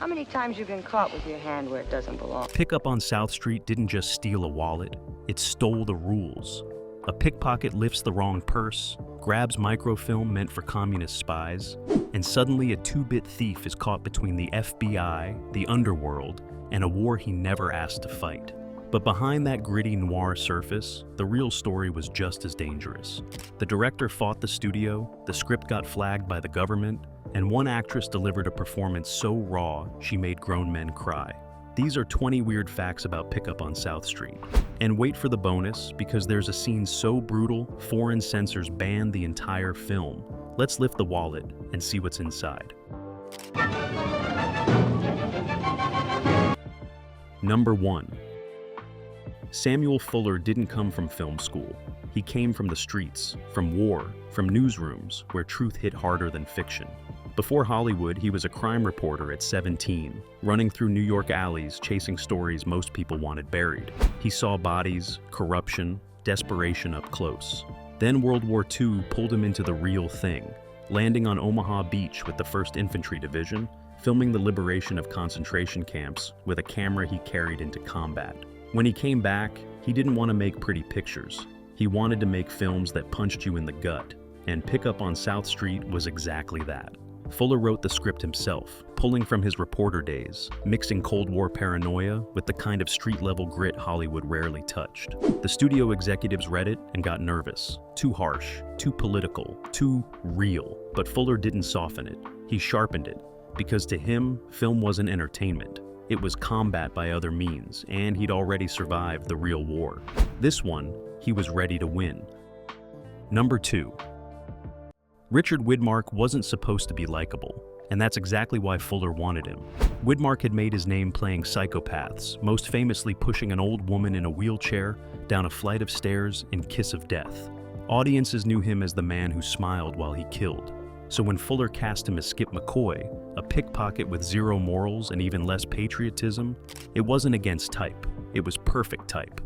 How many times you been caught with your hand where it doesn't belong? Pickup on South Street didn't just steal a wallet, it stole the rules. A pickpocket lifts the wrong purse, grabs microfilm meant for communist spies, and suddenly a two-bit thief is caught between the FBI, the underworld, and a war he never asked to fight. But behind that gritty noir surface, the real story was just as dangerous. The director fought the studio, the script got flagged by the government, and one actress delivered a performance so raw she made grown men cry. These are 20 weird facts about Pickup on South Street. And wait for the bonus, because there's a scene so brutal, foreign censors banned the entire film. Let's lift the wallet and see what's inside. Number 1. Samuel Fuller didn't come from film school. He came from the streets, from war, from newsrooms, where truth hit harder than fiction. Before Hollywood, he was a crime reporter at 17, running through New York alleys chasing stories most people wanted buried. He saw bodies, corruption, desperation up close. Then World War II pulled him into the real thing, landing on Omaha Beach with the 1st Infantry Division, filming the liberation of concentration camps with a camera he carried into combat. When he came back, he didn't want to make pretty pictures. He wanted to make films that punched you in the gut, and Pickup on South Street was exactly that. Fuller wrote the script himself, pulling from his reporter days, mixing Cold War paranoia with the kind of street-level grit Hollywood rarely touched. The studio executives read it and got nervous. Too harsh, too political, too real. But Fuller didn't soften it. He sharpened it, because to him, film wasn't entertainment. It was combat by other means, and he'd already survived the real war. This one, he was ready to win. Number 2. Richard Widmark wasn't supposed to be likable, and that's exactly why Fuller wanted him. Widmark had made his name playing psychopaths, most famously pushing an old woman in a wheelchair down a flight of stairs in Kiss of Death. Audiences knew him as the man who smiled while he killed. So when Fuller cast him as Skip McCoy, a pickpocket with zero morals and even less patriotism, it wasn't against type, it was perfect type.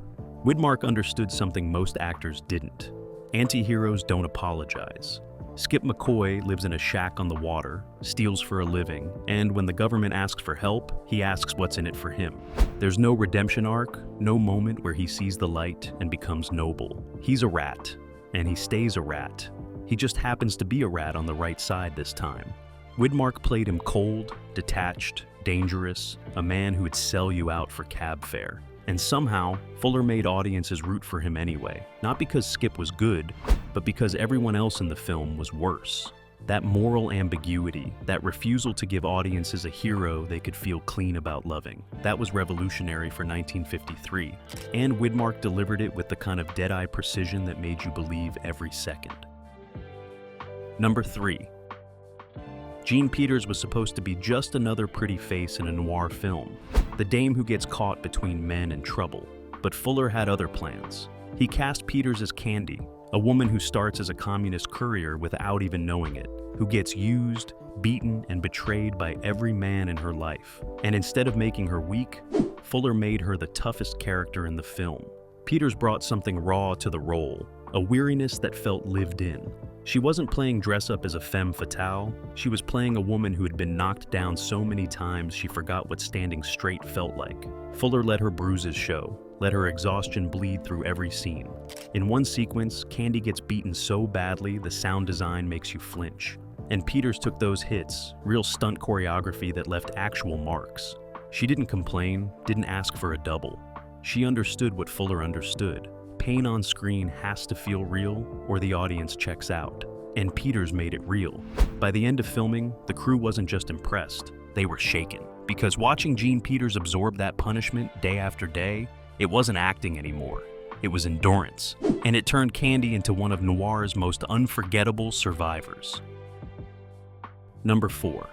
Widmark understood something most actors didn't. Anti-heroes don't apologize. Skip McCoy lives in a shack on the water, steals for a living, and when the government asks for help, he asks what's in it for him. There's no redemption arc, no moment where he sees the light and becomes noble. He's a rat, and he stays a rat. He just happens to be a rat on the right side this time. Widmark played him cold, detached, dangerous, a man who would sell you out for cab fare. And somehow, Fuller made audiences root for him anyway, not because Skip was good, but because everyone else in the film was worse. That moral ambiguity, that refusal to give audiences a hero they could feel clean about loving, that was revolutionary for 1953, and Widmark delivered it with the kind of dead-eye precision that made you believe every second. Number 3. Jean Peters was supposed to be just another pretty face in a noir film, the dame who gets caught between men and trouble. But Fuller had other plans. He cast Peters as Candy, a woman who starts as a communist courier without even knowing it, who gets used, beaten, and betrayed by every man in her life. And instead of making her weak, Fuller made her the toughest character in the film. Peters brought something raw to the role, a weariness that felt lived in. She wasn't playing dress-up as a femme fatale, she was playing a woman who had been knocked down so many times she forgot what standing straight felt like. Fuller let her bruises show, let her exhaustion bleed through every scene. In one sequence, Candy gets beaten so badly the sound design makes you flinch. And Peters took those hits, real stunt choreography that left actual marks. She didn't complain, didn't ask for a double. She understood what Fuller understood. Pain on screen has to feel real, or the audience checks out. And Peters made it real. By the end of filming, the crew wasn't just impressed, they were shaken. Because watching Jean Peters absorb that punishment day after day, it wasn't acting anymore. It was endurance. And it turned Candy into one of noir's most unforgettable survivors. Number 4.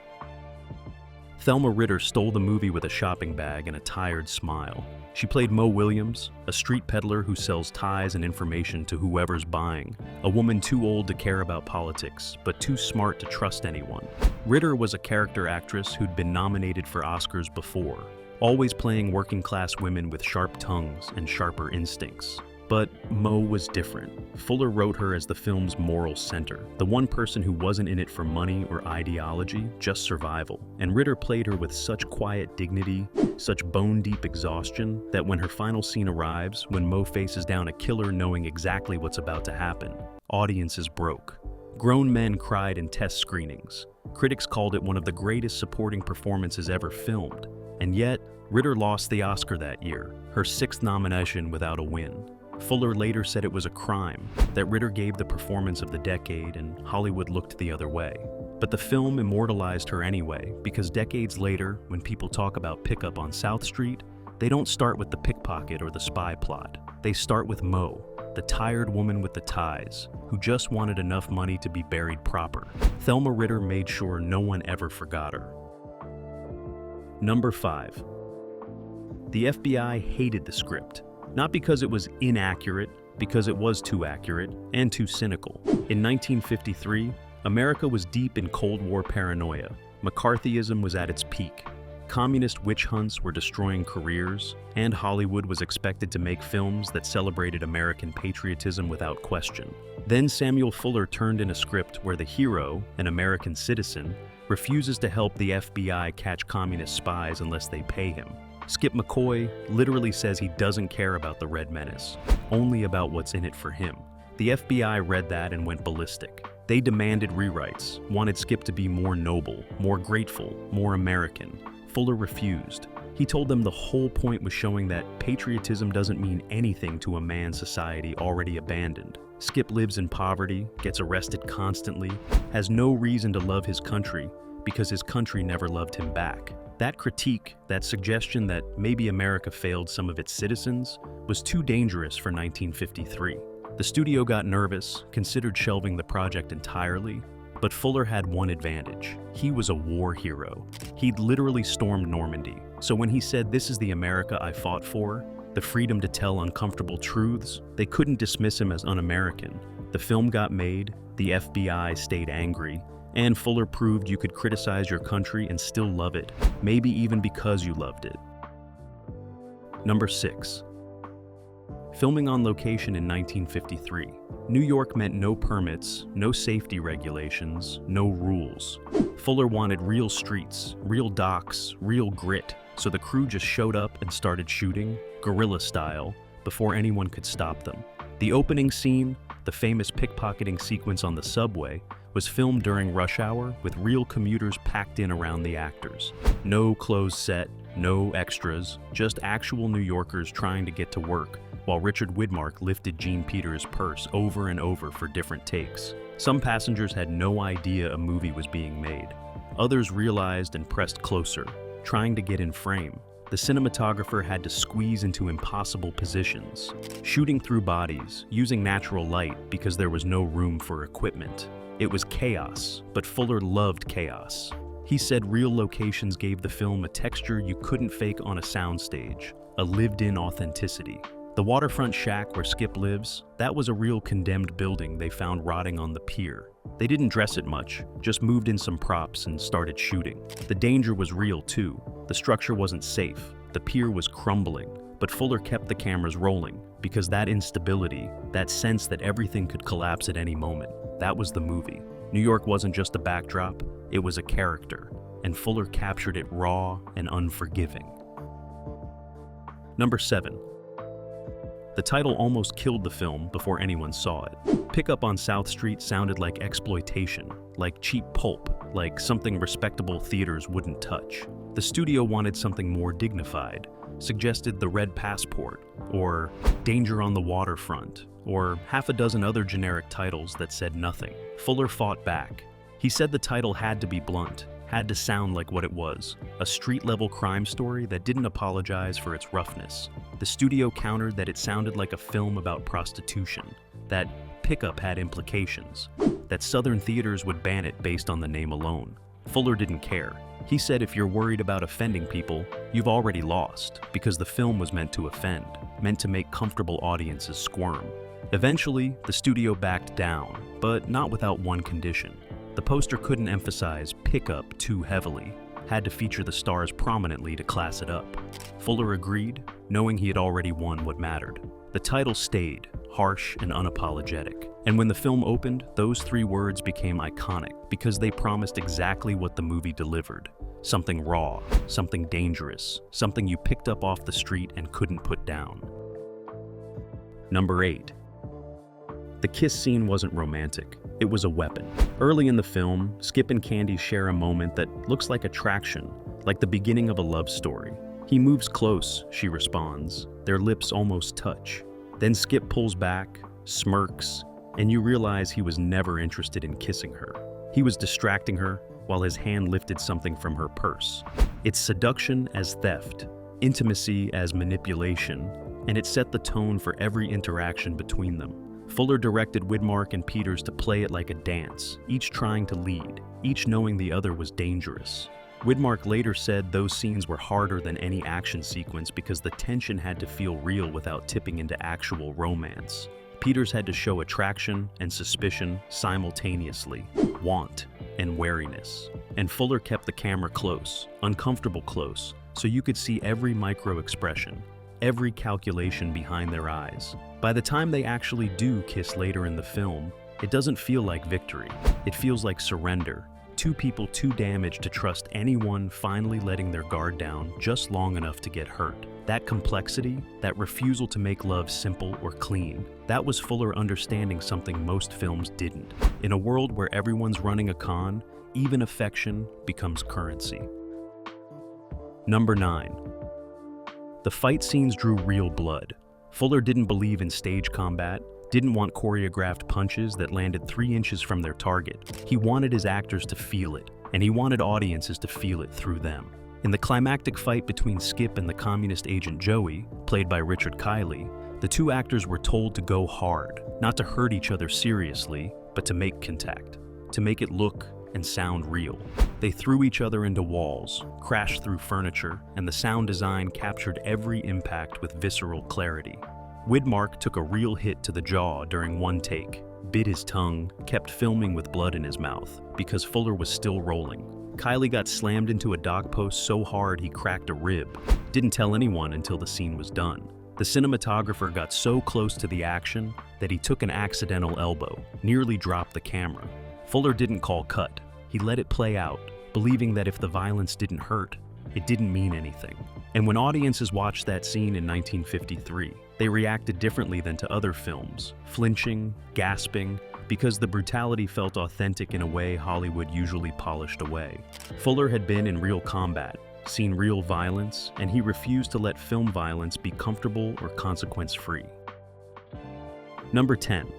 Thelma Ritter stole the movie with a shopping bag and a tired smile. She played Mo Williams, a street peddler who sells ties and information to whoever's buying, a woman too old to care about politics, but too smart to trust anyone. Ritter was a character actress who'd been nominated for Oscars before, always playing working-class women with sharp tongues and sharper instincts. But Mo was different. Fuller wrote her as the film's moral center, the one person who wasn't in it for money or ideology, just survival. And Ritter played her with such quiet dignity, such bone-deep exhaustion, that when her final scene arrives, when Mo faces down a killer knowing exactly what's about to happen, audiences broke. Grown men cried in test screenings. Critics called it one of the greatest supporting performances ever filmed. And yet, Ritter lost the Oscar that year, her 6th nomination without a win. Fuller later said it was a crime, that Ritter gave the performance of the decade and Hollywood looked the other way. But the film immortalized her anyway, because decades later, when people talk about Pickup on South Street, they don't start with the pickpocket or the spy plot. They start with Mo, the tired woman with the ties, who just wanted enough money to be buried proper. Thelma Ritter made sure no one ever forgot her. Number 5. The FBI hated the script. Not because it was inaccurate, because it was too accurate and too cynical. In 1953, America was deep in Cold War paranoia. McCarthyism was at its peak. Communist witch hunts were destroying careers, and Hollywood was expected to make films that celebrated American patriotism without question. Then Samuel Fuller turned in a script where the hero, an American citizen, refuses to help the FBI catch communist spies unless they pay him. Skip McCoy literally says he doesn't care about the Red Menace, only about what's in it for him. The FBI read that and went ballistic. They demanded rewrites, wanted Skip to be more noble, more grateful, more American. Fuller refused. He told them the whole point was showing that patriotism doesn't mean anything to a man society already abandoned. Skip lives in poverty, gets arrested constantly, has no reason to love his country because his country never loved him back. That critique, that suggestion that maybe America failed some of its citizens, was too dangerous for 1953. The studio got nervous, considered shelving the project entirely, but Fuller had one advantage. He was a war hero. He'd literally stormed Normandy. So when he said, "This is the America I fought for," the freedom to tell uncomfortable truths, they couldn't dismiss him as un-American. The film got made, the FBI stayed angry, and Fuller proved you could criticize your country and still love it, maybe even because you loved it. Number 6. Filming on location in 1953. New York meant no permits, no safety regulations, no rules. Fuller wanted real streets, real docks, real grit, so the crew just showed up and started shooting, guerrilla style, before anyone could stop them. The opening scene, the famous pickpocketing sequence on the subway, was filmed during rush hour with real commuters packed in around the actors. No closed set, no extras, just actual New Yorkers trying to get to work, while Richard Widmark lifted Gene Peters' purse over and over for different takes. Some passengers had no idea a movie was being made. Others realized and pressed closer, trying to get in frame. The cinematographer had to squeeze into impossible positions, shooting through bodies, using natural light because there was no room for equipment. It was chaos, but Fuller loved chaos. He said real locations gave the film a texture you couldn't fake on a soundstage, a lived-in authenticity. The waterfront shack where Skip lives, that was a real condemned building they found rotting on the pier. They didn't dress it much, just moved in some props and started shooting. The danger was real too. The structure wasn't safe. The pier was crumbling, but Fuller kept the cameras rolling because that instability, that sense that everything could collapse at any moment, that was the movie. New York wasn't just a backdrop, it was a character, and Fuller captured it raw and unforgiving. Number 7. The title almost killed the film before anyone saw it. Pickup on South Street sounded like exploitation, like cheap pulp, like something respectable theaters wouldn't touch. The studio wanted something more dignified, suggested The Red Passport, or Danger on the Waterfront, or half a dozen other generic titles that said nothing. Fuller fought back. He said the title had to be blunt, had to sound like what it was, a street-level crime story that didn't apologize for its roughness. The studio countered that it sounded like a film about prostitution, that Pickup had implications, that Southern theaters would ban it based on the name alone. Fuller didn't care. He said if you're worried about offending people, you've already lost, because the film was meant to offend, meant to make comfortable audiences squirm. Eventually, the studio backed down, but not without one condition. The poster couldn't emphasize Pickup too heavily, had to feature the stars prominently to class it up. Fuller agreed, knowing he had already won what mattered. The title stayed, harsh and unapologetic. And when the film opened, those 3 words became iconic because they promised exactly what the movie delivered. Something raw, something dangerous, something you picked up off the street and couldn't put down. Number 8. The kiss scene wasn't romantic, it was a weapon. Early in the film, Skip and Candy share a moment that looks like attraction, like the beginning of a love story. He moves close, she responds. Their lips almost touch. Then Skip pulls back, smirks, and you realize he was never interested in kissing her. He was distracting her while his hand lifted something from her purse. It's seduction as theft, intimacy as manipulation, and it set the tone for every interaction between them. Fuller directed Widmark and Peters to play it like a dance, each trying to lead, each knowing the other was dangerous. Widmark later said those scenes were harder than any action sequence because the tension had to feel real without tipping into actual romance. Peters had to show attraction and suspicion simultaneously, want and wariness. And Fuller kept the camera close, uncomfortable close, so you could see every micro-expression, every calculation behind their eyes. By the time they actually do kiss later in the film, it doesn't feel like victory. It feels like surrender. 2 people too damaged to trust anyone finally letting their guard down just long enough to get hurt. That complexity, that refusal to make love simple or clean, that was Fuller understanding something most films didn't. In a world where everyone's running a con, even affection becomes currency. Number 9. The fight scenes drew real blood. Fuller didn't believe in stage combat, didn't want choreographed punches that landed 3 inches from their target. He wanted his actors to feel it, and he wanted audiences to feel it through them. In the climactic fight between Skip and the communist agent Joey, played by Richard Kiley, the 2 actors were told to go hard, not to hurt each other seriously, but to make contact, to make it look and sound real. They threw each other into walls, crashed through furniture, and the sound design captured every impact with visceral clarity. Widmark took a real hit to the jaw during one take, bit his tongue, kept filming with blood in his mouth, because Fuller was still rolling. Kiley got slammed into a dock post so hard he cracked a rib. Didn't tell anyone until the scene was done. The cinematographer got so close to the action that he took an accidental elbow, nearly dropped the camera. Fuller didn't call cut. He let it play out, believing that if the violence didn't hurt, it didn't mean anything. And when audiences watched that scene in 1953, they reacted differently than to other films, flinching, gasping, because the brutality felt authentic in a way Hollywood usually polished away. Fuller had been in real combat, seen real violence, and he refused to let film violence be comfortable or consequence-free. Number 10.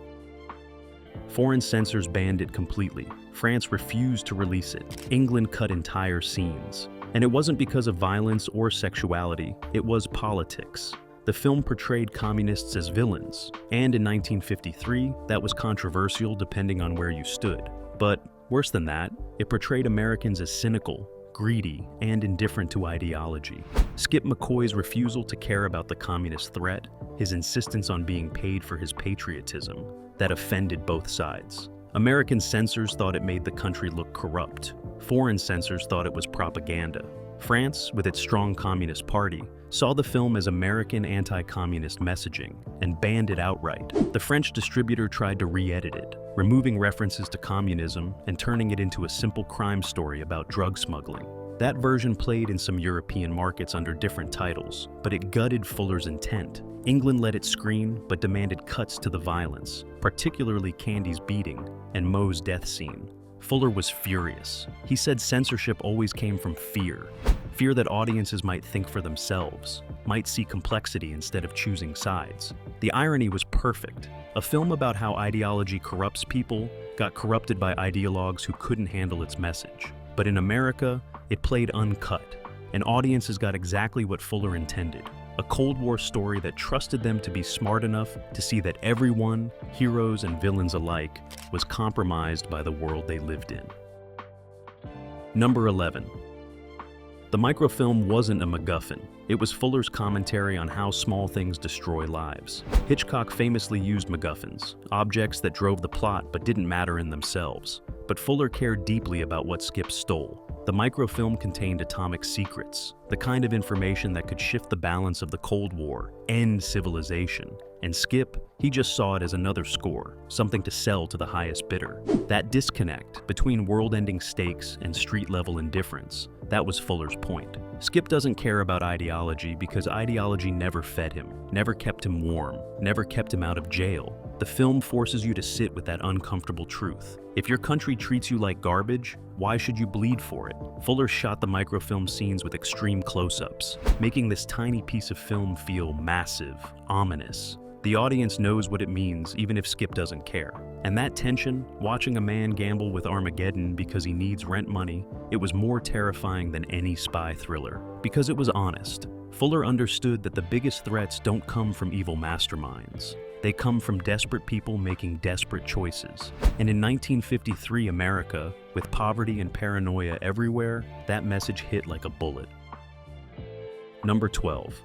Foreign censors banned it completely. France refused to release it. England cut entire scenes. And it wasn't because of violence or sexuality, it was politics. The film portrayed communists as villains, and in 1953, that was controversial depending on where you stood. But worse than that, it portrayed Americans as cynical, greedy, and indifferent to ideology. Skip McCoy's refusal to care about the communist threat, his insistence on being paid for his patriotism, that offended both sides. American censors thought it made the country look corrupt. Foreign censors thought it was propaganda. France, with its strong communist party, saw the film as American anti-communist messaging and banned it outright. The French distributor tried to re-edit it, removing references to communism and turning it into a simple crime story about drug smuggling. That version played in some European markets under different titles, but it gutted Fuller's intent. England let it screen, but demanded cuts to the violence, particularly Candy's beating and Moe's death scene. Fuller was furious. He said censorship always came from fear. Fear that audiences might think for themselves, might see complexity instead of choosing sides. The irony was perfect. A film about how ideology corrupts people got corrupted by ideologues who couldn't handle its message. But in America, it played uncut, and audiences got exactly what Fuller intended. A Cold War story that trusted them to be smart enough to see that everyone, heroes and villains alike, was compromised by the world they lived in. Number 11. The microfilm wasn't a MacGuffin. It was Fuller's commentary on how small things destroy lives. Hitchcock famously used MacGuffins, objects that drove the plot but didn't matter in themselves. But Fuller cared deeply about what Skip stole. The microfilm contained atomic secrets, the kind of information that could shift the balance of the Cold War, end civilization. And Skip, he just saw it as another score, something to sell to the highest bidder. That disconnect between world-ending stakes and street-level indifference, that was Fuller's point. Skip doesn't care about ideology because ideology never fed him, never kept him warm, never kept him out of jail. The film forces you to sit with that uncomfortable truth. If your country treats you like garbage, why should you bleed for it? Fuller shot the microfilm scenes with extreme close-ups, making this tiny piece of film feel massive, ominous. The audience knows what it means even if Skip doesn't care. And that tension, watching a man gamble with Armageddon because he needs rent money, it was more terrifying than any spy thriller. Because it was honest. Fuller understood that the biggest threats don't come from evil masterminds. They come from desperate people making desperate choices. And in 1953 America, with poverty and paranoia everywhere, that message hit like a bullet. Number 12.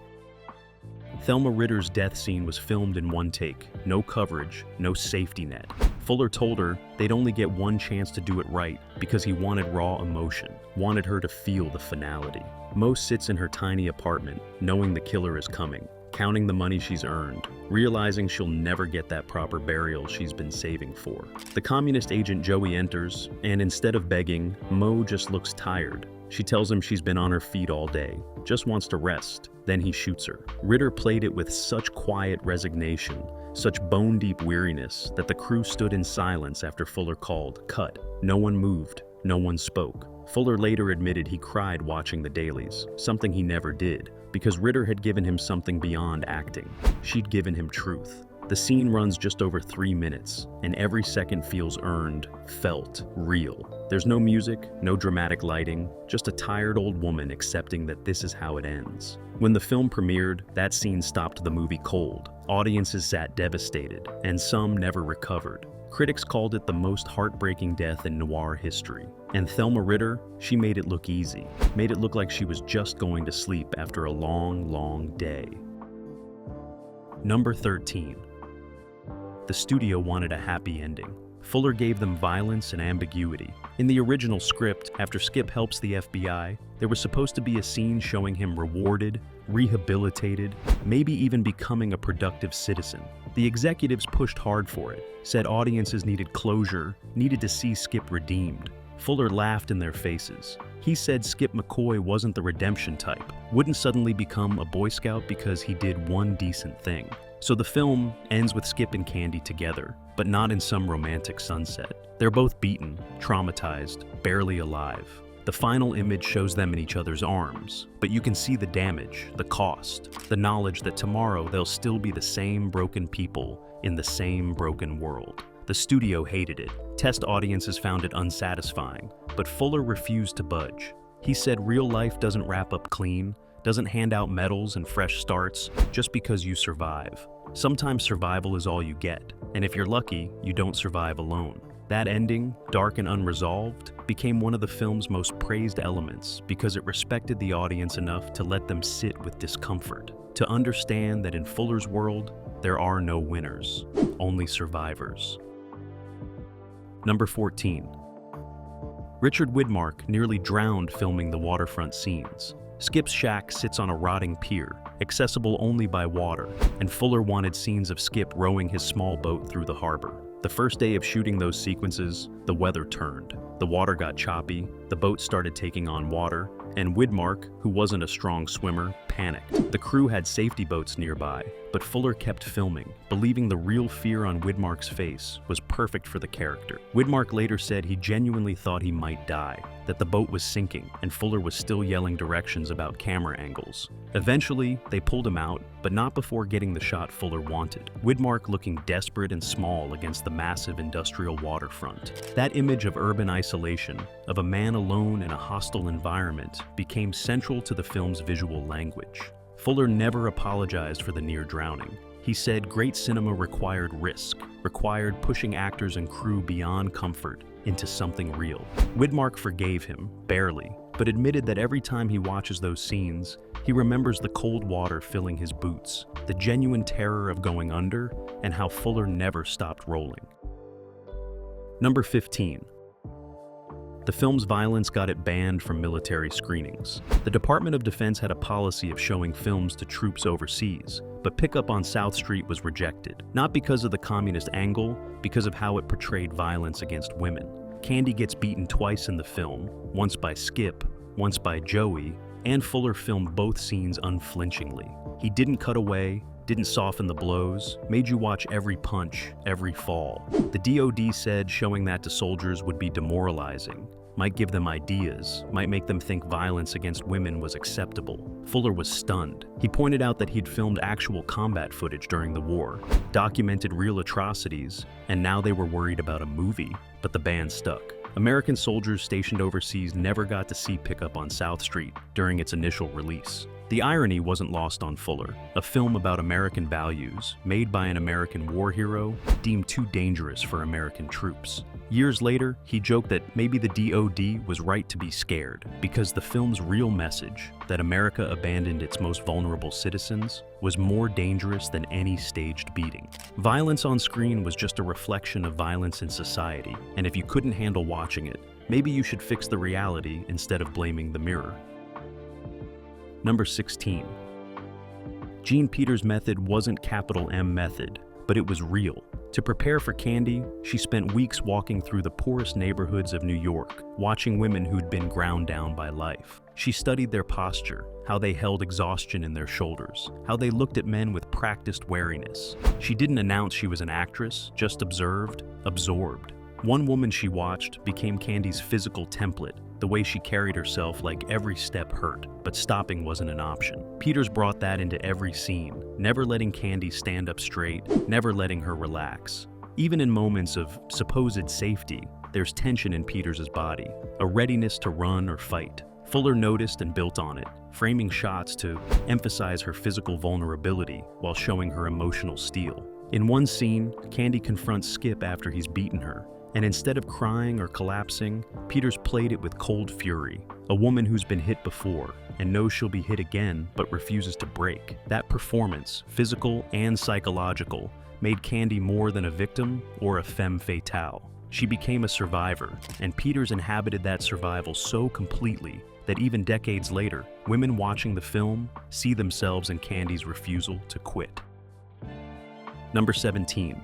Thelma Ritter's death scene was filmed in one take, no coverage, no safety net. Fuller told her they'd only get one chance to do it right because he wanted raw emotion, wanted her to feel the finality. Mo sits in her tiny apartment, knowing the killer is coming, counting the money she's earned, realizing she'll never get that proper burial she's been saving for. The communist agent Joey enters, and instead of begging, Mo just looks tired. She tells him she's been on her feet all day, just wants to rest. Then he shoots her. Ritter played it with such quiet resignation, such bone-deep weariness, that the crew stood in silence after Fuller called, "Cut." No one moved, no one spoke. Fuller later admitted he cried watching the dailies, something he never did, because Ritter had given him something beyond acting. She'd given him truth. The scene runs just over 3 minutes, and every second feels earned, felt, real. There's no music, no dramatic lighting, just a tired old woman accepting that this is how it ends. When the film premiered, that scene stopped the movie cold. Audiences sat devastated, and some never recovered. Critics called it the most heartbreaking death in noir history. And Thelma Ritter, she made it look easy, made it look like she was just going to sleep after a long, long day. Number 13. The studio wanted a happy ending. Fuller gave them violence and ambiguity. In the original script, after Skip helps the FBI, there was supposed to be a scene showing him rewarded, rehabilitated, maybe even becoming a productive citizen. The executives pushed hard for it, said audiences needed closure, needed to see Skip redeemed. Fuller laughed in their faces. He said Skip McCoy wasn't the redemption type, wouldn't suddenly become a Boy Scout because he did one decent thing. So the film ends with Skip and Candy together, but not in some romantic sunset. They're both beaten, traumatized, barely alive. The final image shows them in each other's arms, but you can see the damage, the cost, the knowledge that tomorrow they'll still be the same broken people in the same broken world. The studio hated it. Test audiences found it unsatisfying, but Fuller refused to budge. He said real life doesn't wrap up clean, doesn't hand out medals and fresh starts just because you survive. Sometimes survival is all you get, and if you're lucky, you don't survive alone. That ending, dark and unresolved, became one of the film's most praised elements because it respected the audience enough to let them sit with discomfort, to understand that in Fuller's world, there are no winners, only survivors. Number 14. Richard Widmark nearly drowned filming the waterfront scenes. Skip's shack sits on a rotting pier, accessible only by water, and Fuller wanted scenes of Skip rowing his small boat through the harbor. The first day of shooting those sequences, the weather turned. The water got choppy, the boat started taking on water, and Widmark, who wasn't a strong swimmer, panicked. The crew had safety boats nearby, but Fuller kept filming, believing the real fear on Widmark's face was perfect for the character. Widmark later said he genuinely thought he might die, that the boat was sinking, and Fuller was still yelling directions about camera angles. Eventually, they pulled him out, but not before getting the shot Fuller wanted. Widmark looking desperate and small against the massive industrial waterfront. That image of urban isolation, of a man alone in a hostile environment, became central to the film's visual language. Fuller never apologized for the near drowning. He said great cinema required risk, required pushing actors and crew beyond comfort into something real. Widmark forgave him, barely, but admitted that every time he watches those scenes, he remembers the cold water filling his boots, the genuine terror of going under, and how Fuller never stopped rolling. Number 15. The film's violence got it banned from military screenings. The Department of Defense had a policy of showing films to troops overseas, but Pickup on South Street was rejected, not because of the communist angle, because of how it portrayed violence against women. Candy gets beaten twice in the film, once by Skip, once by Joey, and Fuller filmed both scenes unflinchingly. He didn't cut away, didn't soften the blows, made you watch every punch, every fall. The DoD said showing that to soldiers would be demoralizing, might give them ideas, might make them think violence against women was acceptable. Fuller was stunned. He pointed out that he'd filmed actual combat footage during the war, documented real atrocities, and now they were worried about a movie, but the ban stuck. American soldiers stationed overseas never got to see Pickup on South Street during its initial release. The irony wasn't lost on Fuller. A film about American values, made by an American war hero, deemed too dangerous for American troops. Years later, he joked that maybe the DoD was right to be scared, because the film's real message, that America abandoned its most vulnerable citizens, was more dangerous than any staged beating. Violence on screen was just a reflection of violence in society, and if you couldn't handle watching it, maybe you should fix the reality instead of blaming the mirror. Number 16. Jean Peters' method wasn't capital M method, but it was real. To prepare for Candy, she spent weeks walking through the poorest neighborhoods of New York, watching women who'd been ground down by life. She studied their posture, how they held exhaustion in their shoulders, how they looked at men with practiced wariness. She didn't announce she was an actress, just observed, absorbed. One woman she watched became Candy's physical template, the way she carried herself like every step hurt, but stopping wasn't an option. Peters brought that into every scene, never letting Candy stand up straight, never letting her relax. Even in moments of supposed safety, there's tension in Peters' body, a readiness to run or fight. Fuller noticed and built on it, framing shots to emphasize her physical vulnerability while showing her emotional steel. In one scene, Candy confronts Skip after he's beaten her, and instead of crying or collapsing, Peters played it with cold fury. A woman who's been hit before and knows she'll be hit again but refuses to break. That performance, physical and psychological, made Candy more than a victim or a femme fatale. She became a survivor, and Peters inhabited that survival so completely that even decades later, women watching the film see themselves in Candy's refusal to quit. Number 17.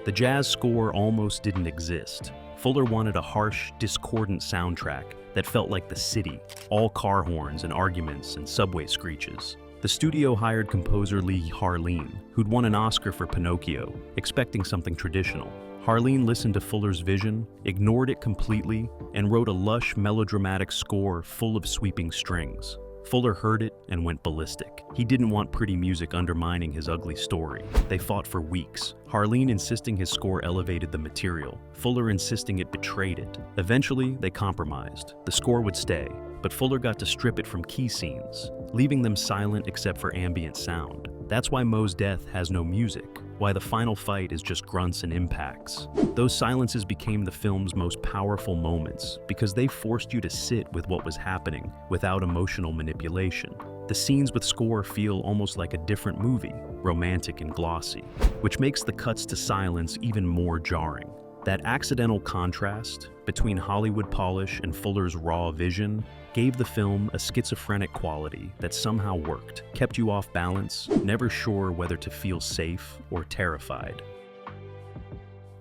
The jazz score almost didn't exist. Fuller wanted a harsh, discordant soundtrack that felt like the city, all car horns and arguments and subway screeches. The studio hired composer Lee Harleen, who'd won an Oscar for Pinocchio, expecting something traditional. Harleen listened to Fuller's vision, ignored it completely, and wrote a lush, melodramatic score full of sweeping strings. Fuller heard it and went ballistic. He didn't want pretty music undermining his ugly story. They fought for weeks, Harleen insisting his score elevated the material, Fuller insisting it betrayed it. Eventually, they compromised. The score would stay, but Fuller got to strip it from key scenes, leaving them silent except for ambient sound. That's why Moe's death has no music, why the final fight is just grunts and impacts. Those silences became the film's most powerful moments because they forced you to sit with what was happening without emotional manipulation. The scenes with score feel almost like a different movie, romantic and glossy, which makes the cuts to silence even more jarring. That accidental contrast between Hollywood polish and Fuller's raw vision gave the film a schizophrenic quality that somehow worked, kept you off balance, never sure whether to feel safe or terrified.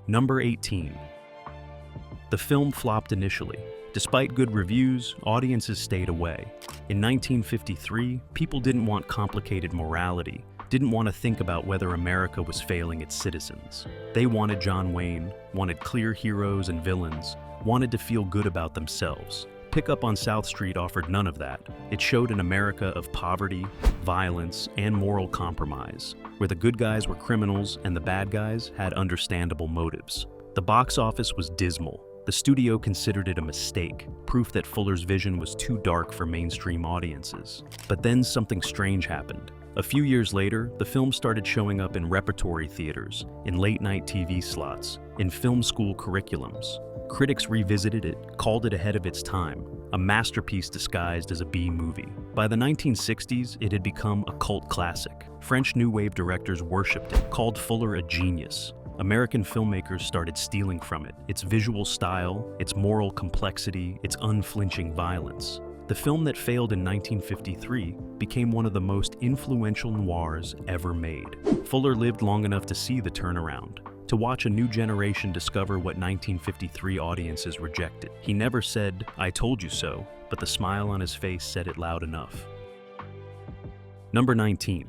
Number 18. The film flopped initially. Despite good reviews, audiences stayed away. In 1953, people didn't want complicated morality, didn't want to think about whether America was failing its citizens. They wanted John Wayne, wanted clear heroes and villains, wanted to feel good about themselves. Pickup on South Street offered none of that. It showed an America of poverty, violence, and moral compromise, where the good guys were criminals and the bad guys had understandable motives. The box office was dismal. The studio considered it a mistake, proof that Fuller's vision was too dark for mainstream audiences. But then something strange happened. A few years later, the film started showing up in repertory theaters, in late-night TV slots, in film school curriculums. Critics revisited it, called it ahead of its time, a masterpiece disguised as a B-movie. By the 1960s, it had become a cult classic. French New Wave directors worshipped it, called Fuller a genius. American filmmakers started stealing from it, its visual style, its moral complexity, its unflinching violence. The film that failed in 1953 became one of the most influential noirs ever made. Fuller lived long enough to see the turnaround, to watch a new generation discover what 1953 audiences rejected. He never said, "I told you so," but the smile on his face said it loud enough. Number 19.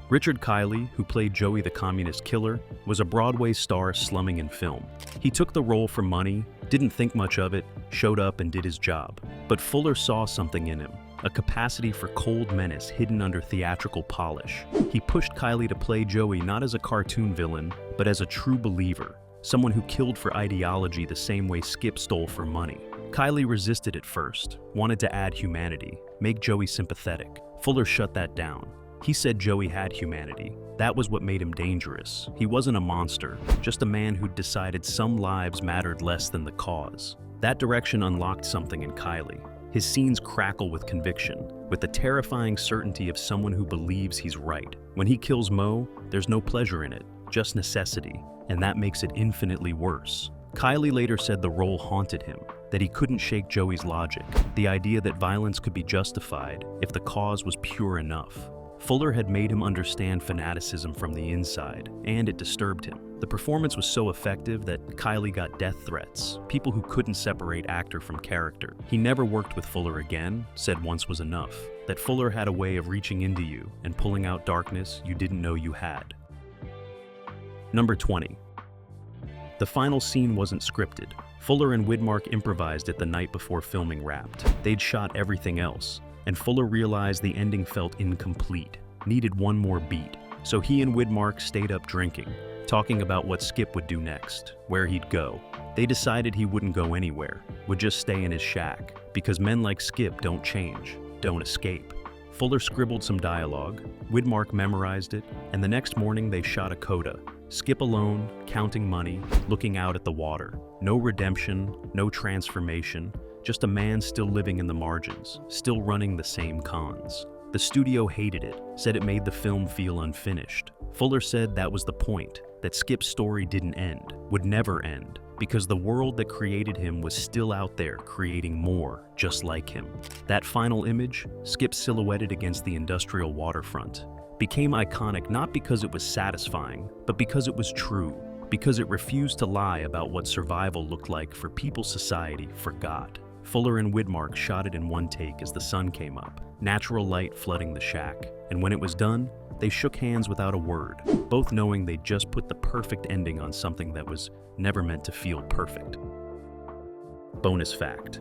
Richard Kiley, who played Joey the Communist Killer, was a Broadway star slumming in film. He took the role for money, didn't think much of it, showed up and did his job. But Fuller saw something in him, a capacity for cold menace hidden under theatrical polish. He pushed Kiley to play Joey not as a cartoon villain, but as a true believer, someone who killed for ideology the same way Skip stole for money. Kiley resisted at first, wanted to add humanity, make Joey sympathetic. Fuller shut that down. He said Joey had humanity. That was what made him dangerous. He wasn't a monster, just a man who'd decided some lives mattered less than the cause. That direction unlocked something in Kiley. His scenes crackle with conviction, with the terrifying certainty of someone who believes he's right. When he kills Mo, there's no pleasure in it, just necessity, and that makes it infinitely worse. Kiley later said the role haunted him, that he couldn't shake Joey's logic, the idea that violence could be justified if the cause was pure enough. Fuller had made him understand fanaticism from the inside, and it disturbed him. The performance was so effective that Kiley got death threats, people who couldn't separate actor from character. He never worked with Fuller again, said once was enough, that Fuller had a way of reaching into you and pulling out darkness you didn't know you had. Number 20. The final scene wasn't scripted. Fuller and Widmark improvised it the night before filming wrapped. They'd shot everything else, and Fuller realized the ending felt incomplete, needed one more beat. So he and Widmark stayed up drinking, talking about what Skip would do next, where he'd go. They decided he wouldn't go anywhere, would just stay in his shack, because men like Skip don't change, don't escape. Fuller scribbled some dialogue, Widmark memorized it, and the next morning they shot a coda. Skip alone, counting money, looking out at the water. No redemption, no transformation, just a man still living in the margins, still running the same cons. The studio hated it, said it made the film feel unfinished. Fuller said that was the point, that Skip's story didn't end, would never end, because the world that created him was still out there creating more, just like him. That final image, Skip silhouetted against the industrial waterfront, became iconic not because it was satisfying, but because it was true, because it refused to lie about what survival looked like for people society forgot. Fuller and Widmark shot it in one take as the sun came up, natural light flooding the shack, and when it was done, they shook hands without a word, both knowing they'd just put the perfect ending on something that was never meant to feel perfect. Bonus fact: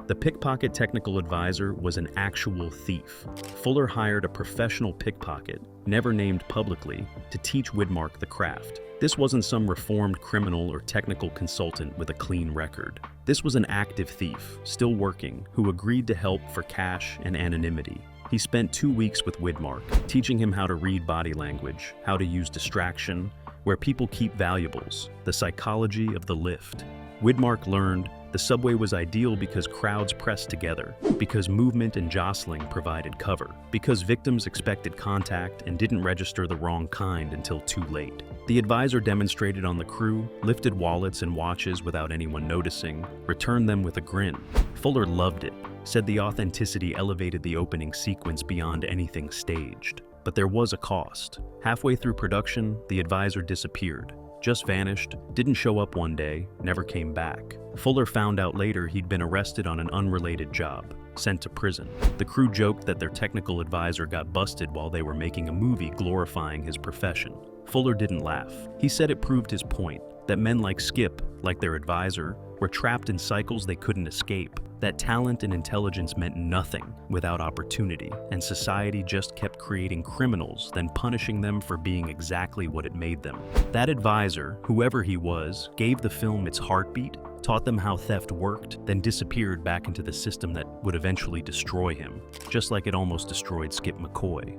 the pickpocket technical advisor was an actual thief. Fuller hired a professional pickpocket, never named publicly, to teach Widmark the craft. This wasn't some reformed criminal or technical consultant with a clean record. This was an active thief, still working, who agreed to help for cash and anonymity. He spent 2 weeks with Widmark, teaching him how to read body language, how to use distraction, where people keep valuables, the psychology of the lift. Widmark learned the subway was ideal because crowds pressed together, because movement and jostling provided cover, because victims expected contact and didn't register the wrong kind until too late. The advisor demonstrated on the crew, lifted wallets and watches without anyone noticing, returned them with a grin. Fuller loved it, said the authenticity elevated the opening sequence beyond anything staged. But there was a cost. Halfway through production, the advisor disappeared. Just vanished, didn't show up one day, never came back. Fuller found out later he'd been arrested on an unrelated job, sent to prison. The crew joked that their technical advisor got busted while they were making a movie glorifying his profession. Fuller didn't laugh. He said it proved his point, that men like Skip, like their advisor, were trapped in cycles they couldn't escape, that talent and intelligence meant nothing without opportunity, and society just kept creating criminals, then punishing them for being exactly what it made them. That advisor, whoever he was, gave the film its heartbeat, taught them how theft worked, then disappeared back into the system that would eventually destroy him, just like it almost destroyed Skip McCoy.